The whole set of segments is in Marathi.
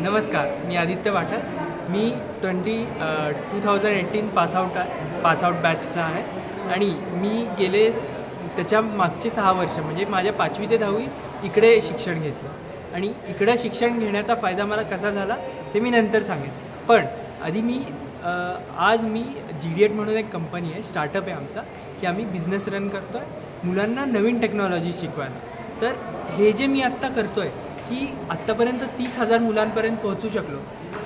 नमस्कार, मी आदित्य वाटक. मी 2018 पासआउट बॅचचा आहे आणि मी गेले त्याच्या मागचे 6 वर्ष म्हणजे माझ्या 5वी ते 10वी इकडे शिक्षण घेतलं आणि इकडं शिक्षण घेण्याचा फायदा मला कसा झाला ते मी नंतर सांगेन. पण आधी आज मी GD8 म्हणून एक कंपनी आहे, स्टार्टअप आहे आमचा, की आम्ही बिझनेस रन करतो आहे मुलांना नवीन टेक्नॉलॉजी शिकवायला. तर हे जे मी आत्ता करतो आहे की आत्तापर्यंत 30,000 मुलांपर्यंत पोहोचू शकलो,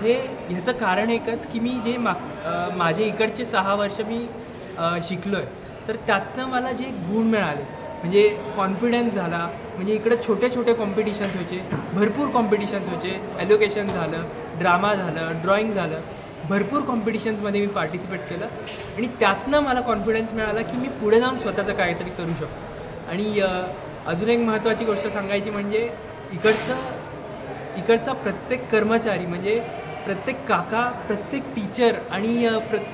ह्याचं कारण एकच की मी जे माझे इकडचे 6 वर्ष मी शिकलो आहे, तर त्यातनं मला जे गुण मिळाले म्हणजे कॉन्फिडन्स झाला. म्हणजे इकडे छोटे छोटे कॉम्पिटिशन्स व्हायचे, भरपूर कॉम्पिटिशन्स व्हायचे, ॲलोकेशन झालं, ड्रामा झालं, ड्रॉइंग झालं, भरपूर कॉम्पिटिशन्समध्ये मी पार्टिसिपेट केलं आणि त्यातनं मला कॉन्फिडन्स मिळाला की मी पुढे जाऊन स्वतःचं काहीतरी करू शकतो. आणि अजून एक महत्त्वाची गोष्ट सांगायची म्हणजे इकडचा प्रत्येक कर्मचारी म्हणजे प्रत्येक काका, प्रत्येक टीचर आणि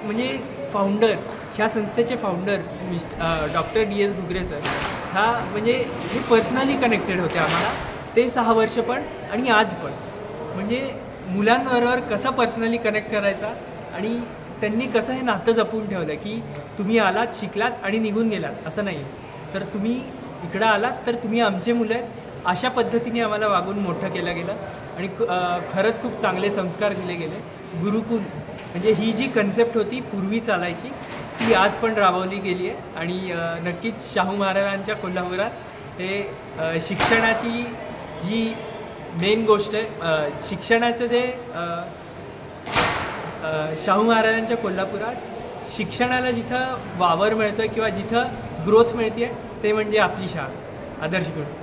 म्हणजे फाउंडर, ह्या संस्थेचे founder doctor DS Ghugare sir, म्हणजे हे पर्सनली कनेक्टेड होते आम्हाला ते 6 वर्ष पण आणि आज पण. म्हणजे मुलांबरोबर कसा पर्सनली कनेक्ट करायचा आणि त्यांनी कसं हे नातं जपून ठेवलं की तुम्ही आलात, शिकलात आणि निघून गेलात असं नाही. तर तुम्ही इकडं आलात तर तुम्ही आमचे मुलं आहेत, अशा पद्धतीने आम्हाला वागून मोठं केलं गेलं आणि खरंच खूप चांगले संस्कार दिले गेले. गुरुकुल म्हणजे ही जी कन्सेप्ट होती पूर्वी चालायची ती आज पण राबवली गेली आहे आणि नक्कीच शाहू महाराजांच्या कोल्हापुरात हे शिक्षणाची जी मेन गोष्ट आहे, शिक्षणाचं जे शाहू महाराजांच्या कोल्हापुरात शिक्षणाला जिथं वावर मिळतं किंवा जिथं ग्रोथ मिळते ते म्हणजे आपली शाळा आदर्श गुरु.